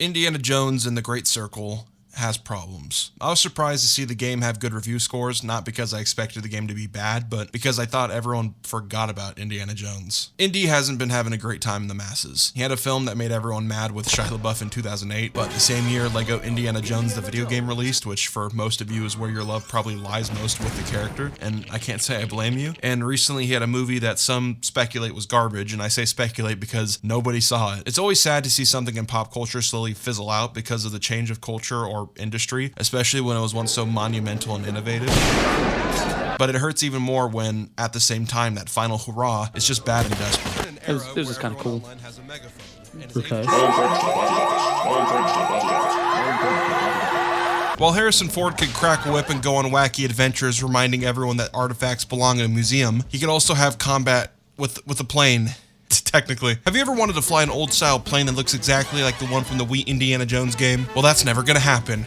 Indiana Jones and the Great Circle has problems. I was surprised to see the game have good review scores, not because I expected the game to be bad, but because I thought everyone forgot about Indiana Jones. Indy hasn't been having a great time in the masses. He had a film that made everyone mad with Shia LaBeouf in 2008, but the same year Lego Indiana Jones the video game released, which for most of you is where your love probably lies most with the character, and I can't say I blame you. And recently he had a movie that some speculate was garbage, and I say speculate because nobody saw it. It's always sad to see something in pop culture slowly fizzle out because of the change of culture or industry, especially when it was once so monumental and innovative. But it hurts even more when, at the same time, that final hurrah is just bad and desperate. It was just kind of cool. Okay. While Harrison Ford could crack a whip and go on wacky adventures reminding everyone that artifacts belong in a museum, he could also have combat with a plane. Technically. Have you ever wanted to fly an old-style plane that looks exactly like the one from the Wii Indiana Jones game? Well, that's never gonna happen.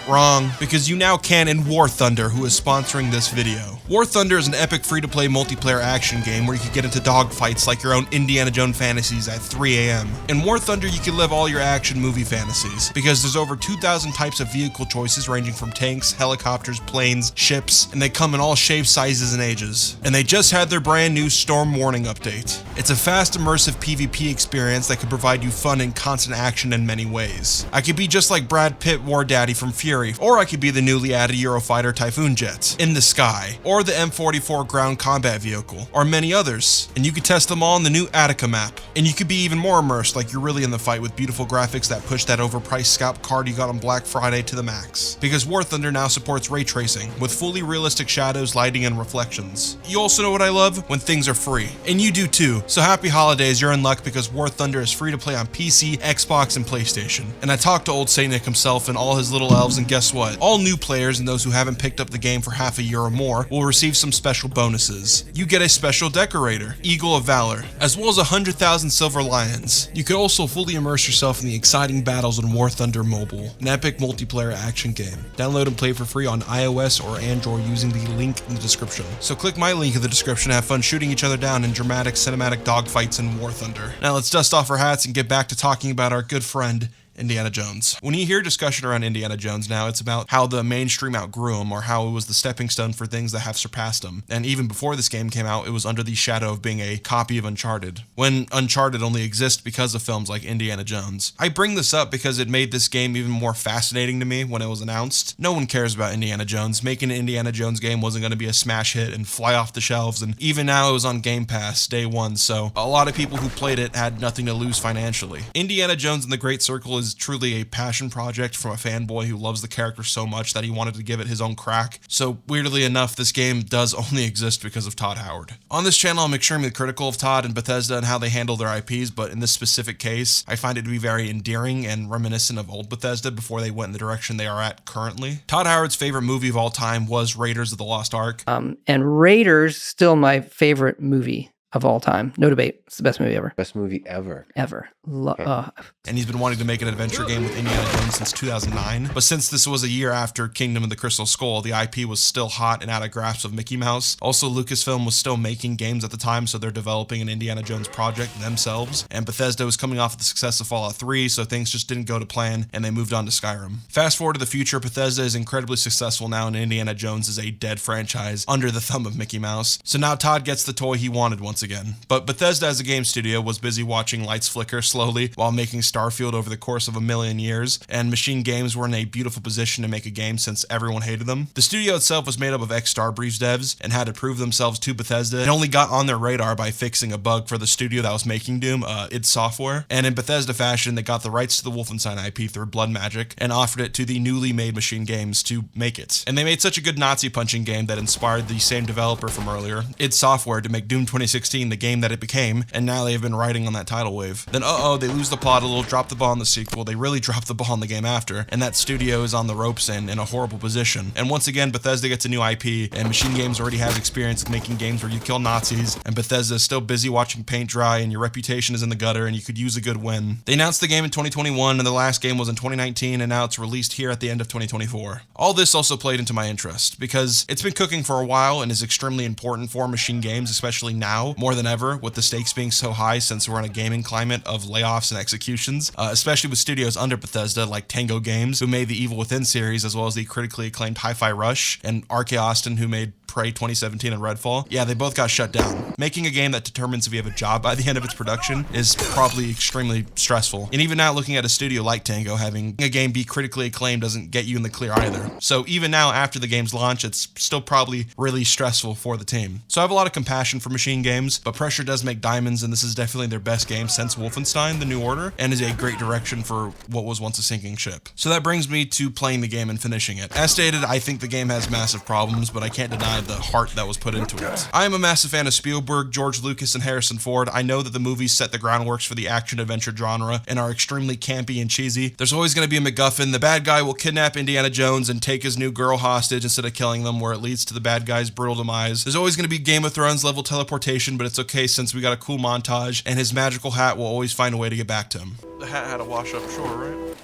Wrong. Because you now can in War Thunder, who is sponsoring this video. War Thunder is an epic free-to-play multiplayer action game where you can get into dogfights like your own Indiana Jones fantasies at 3 a.m. In War Thunder, you can live all your action movie fantasies, because there's over 2,000 types of vehicle choices ranging from tanks, helicopters, planes, ships, and they come in all shapes, sizes, and ages. And they just had their brand new Storm Warning update. It's a fast, immersive PvP experience that could provide you fun and constant action in many ways. I could be just like Brad Pitt War Daddy from Fury, or I could be the newly added Eurofighter Typhoon jet in the sky, or the M44 ground combat vehicle, or many others. And you could test them all in the new Attica map. And you could be even more immersed like you're really in the fight with beautiful graphics that push that overpriced scalp card you got on Black Friday to the max. Because War Thunder now supports ray tracing, with fully realistic shadows, lighting, and reflections. You also know what I love? When things are free. And you do too, so happy holidays, you're in luck because War Thunder is free to play on PC, Xbox, and PlayStation. And I talked to old Saint Nick himself and all his little elves, and guess what? All new players and those who haven't picked up the game for half a year or more will receive some special bonuses. You get a special decorator, Eagle of Valor, as well as 100,000 silver lions. You could also fully immerse yourself in the exciting battles in War Thunder Mobile, an epic multiplayer action game. Download and play for free on iOS or Android using the link in the description. So click my link in the description and have fun shooting each other down in dramatic cinematic dogfights in War Thunder. Now let's dust off our hats and get back to talking about our good friend, Indiana Jones. When you hear discussion around Indiana Jones now, it's about how the mainstream outgrew him or how it was the stepping stone for things that have surpassed him. And even before this game came out, it was under the shadow of being a copy of Uncharted, when Uncharted only exists because of films like Indiana Jones. I bring this up because it made this game even more fascinating to me when it was announced. No one cares about Indiana Jones. Making an Indiana Jones game wasn't going to be a smash hit and fly off the shelves, and even now it was on Game Pass day one, so a lot of people who played it had nothing to lose financially. Indiana Jones and the Great Circle is truly a passion project from a fanboy who loves the character so much that he wanted to give it his own crack. So weirdly enough, this game does only exist because of Todd Howard. On this channel, I'm extremely critical of Todd and Bethesda and how they handle their IPs, but in this specific case, I find it to be very endearing and reminiscent of old Bethesda before they went in the direction they are at currently. Todd Howard's favorite movie of all time was Raiders of the Lost Ark. And Raiders, still my favorite movie of all time. No debate. It's the best movie ever. Best movie ever. Ever. And he's been wanting to make an adventure game with Indiana Jones since 2009. But since this was a year after Kingdom of the Crystal Skull, the IP was still hot and out of grasp of Mickey Mouse. Also, Lucasfilm was still making games at the time, so they're developing an Indiana Jones project themselves. And Bethesda was coming off of the success of Fallout 3, so things just didn't go to plan, and they moved on to Skyrim. Fast forward to the future, Bethesda is incredibly successful now, and Indiana Jones is a dead franchise under the thumb of Mickey Mouse. So now Todd gets the toy he wanted once again. But Bethesda as a game studio was busy watching lights flicker slowly while making Starfield over the course of a million years, and Machine Games were in a beautiful position to make a game since everyone hated them. The studio itself was made up of ex-Starbreeze devs and had to prove themselves to Bethesda. It only got on their radar by fixing a bug for the studio that was making Doom, id Software. And in Bethesda fashion, they got the rights to the Wolfenstein IP through Blood Magic and offered it to the newly made Machine Games to make it. And they made such a good Nazi punching game that inspired the same developer from earlier, id Software, to make Doom 2016 the game that it became, and now they have been riding on that tidal wave. Then they lose the plot a little, drop the ball on the sequel, they really drop the ball on the game after, and that studio is on the ropes and in a horrible position. And once again, Bethesda gets a new IP, and Machine Games already has experience making games where you kill Nazis, and Bethesda is still busy watching paint dry, and your reputation is in the gutter, and you could use a good win. They announced the game in 2021, and the last game was in 2019, and now it's released here at the end of 2024. All this also played into my interest, because it's been cooking for a while and is extremely important for Machine Games, especially now, more than ever, with the stakes being so high since we're in a gaming climate of layoffs and executions, especially with studios under Bethesda like Tango Games, who made the Evil Within series, as well as the critically acclaimed Hi-Fi Rush, and RK Austin, who made Prey 2017 and Redfall. Yeah, they both got shut down. Making a game that determines if you have a job by the end of its production is probably extremely stressful. And even now, looking at a studio like Tango, having a game be critically acclaimed doesn't get you in the clear either. So even now, after the game's launch, it's still probably really stressful for the team. So I have a lot of compassion for Machine Games, but pressure does make diamonds, and this is definitely their best game since Wolfenstein: The New Order, and is a great direction for what was once a sinking ship. So that brings me to playing the game and finishing it. As stated, I think the game has massive problems, but I can't deny the heart that was put into it. I am a massive fan of Spielberg, George Lucas, and Harrison Ford. I know that the movies set the groundworks for the action-adventure genre and are extremely campy and cheesy. There's always going to be a MacGuffin. The bad guy will kidnap Indiana Jones and take his new girl hostage instead of killing them, where it leads to the bad guy's brutal demise. There's always going to be Game of Thrones level teleportation, but it's okay since we got a cool montage, and his magical hat will always find a way to get back to him. The hat had a wash-up shore, right?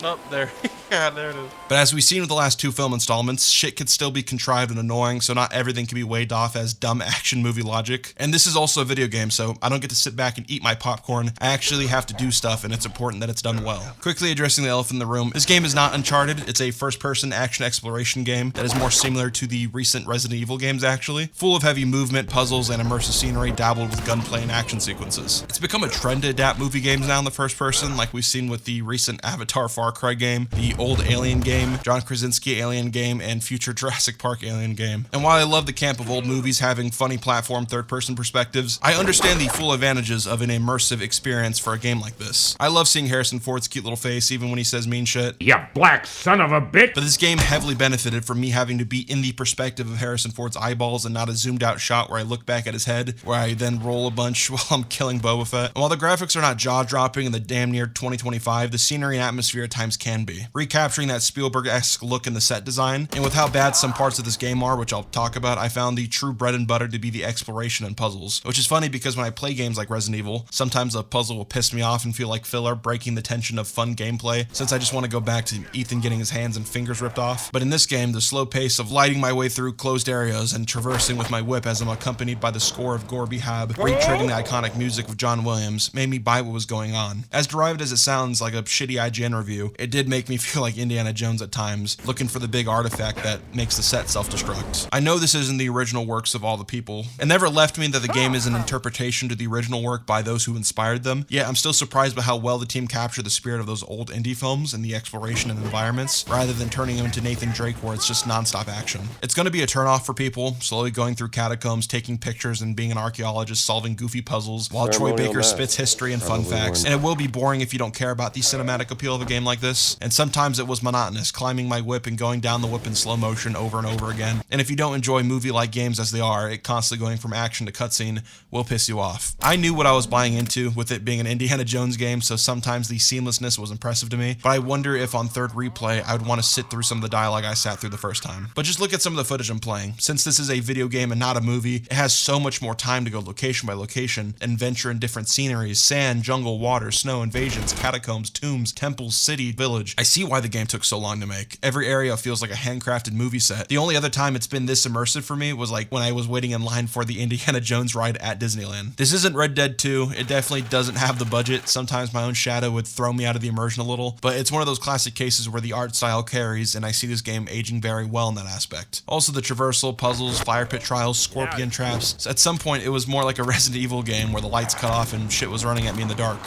Nope, there. Yeah, there it is. But as we've seen with the last 2 film installments, shit could still be contrived and annoying, so not everything can be waved off as dumb action movie logic. And this is also a video game, so I don't get to sit back and eat my popcorn. I actually have to do stuff, and it's important that it's done well. Quickly addressing the elephant in the room, this game is not Uncharted. It's a first-person action exploration game that is more similar to the recent Resident Evil games, actually. Full of heavy movement, puzzles, and immersive scenery dabbled with gunplay and action sequences. It's become a trend to adapt movie games now in the first person, like we've seen with the recent Avatar Far Cry game, the old Alien game, John Krasinski Alien game, and future Jurassic Park Alien game. And while I love the camp of old movies having funny platform third-person perspectives, I understand the full advantages of an immersive experience for a game like this. I love seeing Harrison Ford's cute little face even when he says mean shit. You black son of a bitch! But this game heavily benefited from me having to be in the perspective of Harrison Ford's eyeballs and not a zoomed out shot where I look back at his head, where I then roll a bunch while I'm killing Boba Fett. And while the graphics are not jaw-dropping in the damn near 2025, the scenery and atmosphere at times can be. Recapturing that Spielberg-esque look in the set design, and with how bad some parts of this game are, which I'll talk about, I found the true bread and butter to be the exploration and puzzles. Which is funny because when I play games like Resident Evil, sometimes a puzzle will piss me off and feel like filler, breaking the tension of fun gameplay, since I just want to go back to Ethan getting his hands and fingers ripped off. But in this game, the slow pace of lighting my way through closed areas and traversing with my whip as I'm accompanied by the score of Gorby Hab, re-triggering the iconic music of John Williams, made me buy what was going on. As derived as it sounds like a shitty IGN review, it did make me feel like Indiana Jones at times, looking for the big artifact that makes the set self-destruct. I know this isn't the original works of all the people. It never left me that the game is an interpretation to the original work by those who inspired them, yet I'm still surprised by how well the team captured the spirit of those old indie films and the exploration and environments, rather than turning them into Nathan Drake where it's just non-stop action. It's going to be a turnoff for people, slowly going through catacombs, taking pictures, and being an archaeologist solving goofy puzzles, while Troy Baker spits history and fun facts, and it will be boring if you don't care about the cinematic appeal of a game like this, and sometimes it was monotonous, climbing my whip and going down the whip in slow motion over and over again. And if you don't enjoy movie-like games as they are, it constantly going from action to cutscene will piss you off. I knew what I was buying into with it being an Indiana Jones game, so sometimes the seamlessness was impressive to me, but I wonder if on third replay I would want to sit through some of the dialogue I sat through the first time. But just look at some of the footage I'm playing. Since this is a video game and not a movie, it has so much more time to go location by location and venture in different sceneries, sand, jungle, water, snow, invasions, catacombs, tombs, temples, city, village. I see why the game took so long to make. Every area feels like a handcrafted movie set. The only other time it's been this immersive for me was like when I was waiting in line for the Indiana Jones ride at Disneyland. This isn't Red Dead 2. It definitely doesn't have the budget. Sometimes my own shadow would throw me out of the immersion a little, but it's one of those classic cases where the art style carries, and I see this game aging very well in that aspect. Also, the traversal, puzzles, fire pit trials, scorpion traps. So at some point, it was more like a Resident Evil game where the lights cut off and shit was running at me in the dark.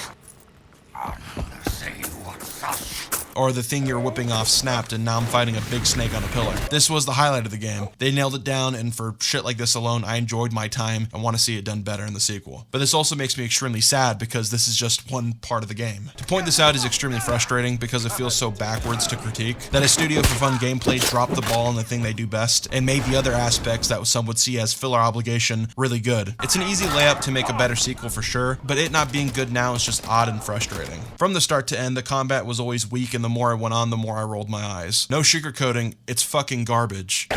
Or the thing you're whipping off snapped and now I'm fighting a big snake on a pillar. This was the highlight of the game. They nailed it down, and for shit like this alone, I enjoyed my time and want to see it done better in the sequel. But this also makes me extremely sad because this is just one part of the game. To point this out is extremely frustrating because it feels so backwards to critique that a studio for fun gameplay dropped the ball on the thing they do best and made the other aspects that some would see as filler obligation really good. It's an easy layup to make a better sequel for sure, but it not being good now is just odd and frustrating. From the start to end, the combat was always weak, and the more I went on, the more I rolled my eyes. No sugarcoating, it's fucking garbage.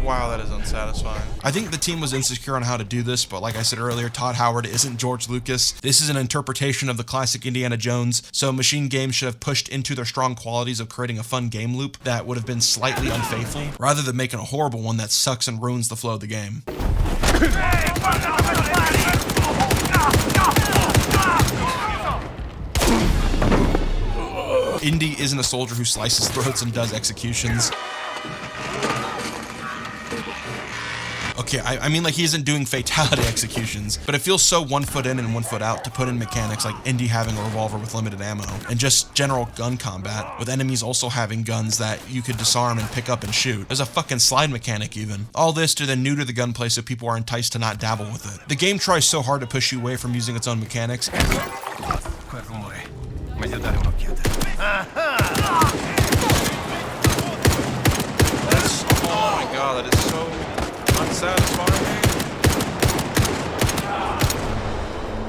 Wow, that is unsatisfying. I think the team was insecure on how to do this, but like I said earlier, Todd Howard isn't George Lucas. This is an interpretation of the classic Indiana Jones, so Machine Games should have pushed into their strong qualities of creating a fun game loop that would have been slightly unfaithful, rather than making a horrible one that sucks and ruins the flow of the game. Indy isn't a soldier who slices throats and does executions. Okay, I mean, like, he isn't doing fatality executions, but it feels so 1 foot in and 1 foot out to put in mechanics like Indy having a revolver with limited ammo, and just general gun combat, with enemies also having guns that you could disarm and pick up and shoot. There's a fucking slide mechanic even. All this to then neuter the gunplay so people are enticed to not dabble with it. The game tries so hard to push you away from using its own mechanics. Oh my god, that is so unsatisfying.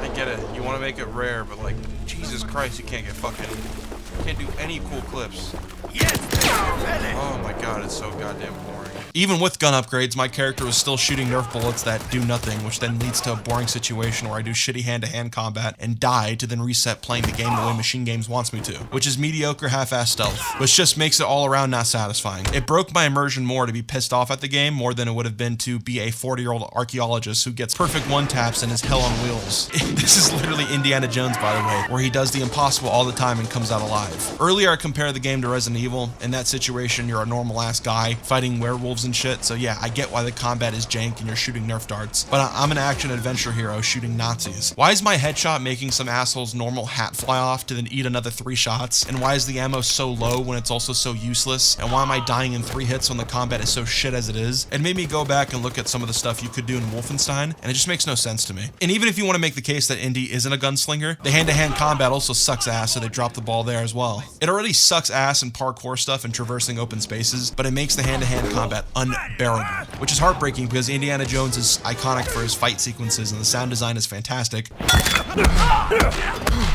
I get it. You want to make it rare, but like, Jesus Christ, you can't do any cool clips. Oh my god, it's so goddamn boring. Even with gun upgrades, my character was still shooting Nerf bullets that do nothing, which then leads to a boring situation where I do shitty hand-to-hand combat and die to then reset playing the game the way Machine Games wants me to, which is mediocre half-assed stealth, which just makes it all around not satisfying. It broke my immersion more to be pissed off at the game more than it would have been to be a 40-year-old archaeologist who gets perfect one-taps and is hell on wheels. This is literally Indiana Jones, by the way, where he does the impossible all the time and comes out alive. Earlier, I compared the game to Resident Evil. In that situation, you're a normal-ass guy fighting werewolves and shit, so yeah, I get why the combat is jank and you're shooting Nerf darts, but I'm an action-adventure hero shooting Nazis. Why is my headshot making some asshole's normal hat fly off to then eat another 3 shots? And why is the ammo so low when it's also so useless? And why am I dying in 3 hits when the combat is so shit as it is? It made me go back and look at some of the stuff you could do in Wolfenstein, and it just makes no sense to me. And even if you want to make the case that Indy isn't a gunslinger, the hand-to-hand combat also sucks ass, so they dropped the ball there as well. It already sucks ass in parkour stuff and traversing open spaces, but it makes the hand-to-hand combat unbearable, which is heartbreaking because Indiana Jones is iconic for his fight sequences and the sound design is fantastic.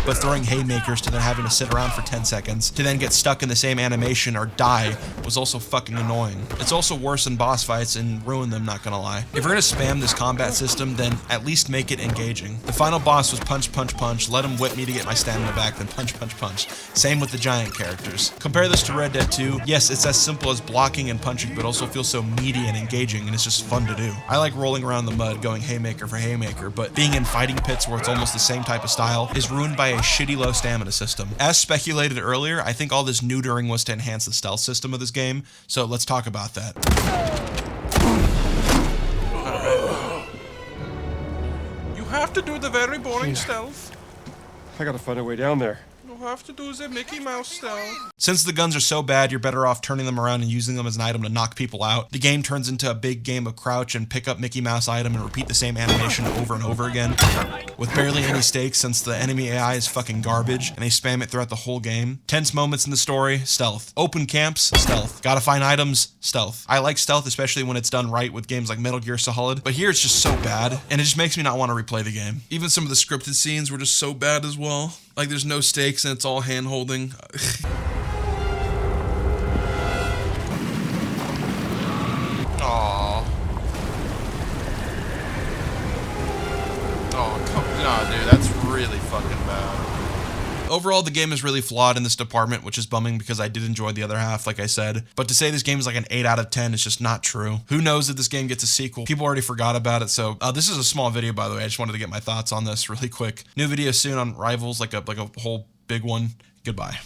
But throwing haymakers to then having to sit around for 10 seconds to then get stuck in the same animation or die was also fucking annoying. It's also worse in boss fights and ruin them, not gonna lie. If you're gonna spam this combat system, then at least make it engaging. The final boss was punch, punch, punch, let him whip me to get my stamina back, then punch, punch, punch. Same with the giant characters. Compare this to Red Dead 2. Yes, it's as simple as blocking and punching, but also feels so meaty and engaging, and it's just fun to do. I like rolling around the mud going haymaker for haymaker, but being in fighting pits where it's almost the same type of style is ruined by a shitty low stamina system. As speculated earlier, I think all this neutering was to enhance the stealth system of this game, so let's talk about that. Alright. You have to do the very boring stealth. I gotta find a way down there. You have to do the Mickey Mouse stealth. Since the guns are so bad, you're better off turning them around and using them as an item to knock people out. The game turns into a big game of crouch and pick up Mickey Mouse item and repeat the same animation over and over again, with barely any stakes since the enemy AI is fucking garbage and they spam it throughout the whole game. Tense moments in the story, stealth. Open camps, stealth. Gotta find items, stealth. I like stealth, especially when it's done right with games like Metal Gear Solid, but here it's just so bad, and it just makes me not want to replay the game. Even some of the scripted scenes were just so bad as well. Like, there's no stakes and it's all hand-holding. Aww. Oh, come on, dude, that's really fucking bad. Overall, the game is really flawed in this department, which is bumming because I did enjoy the other half, like I said. But to say this game is like an 8 out of 10 is just not true. Who knows if this game gets a sequel? People already forgot about it, so this is a small video, by the way. I just wanted to get my thoughts on this really quick. New video soon on Rivals, like a whole big one. Goodbye.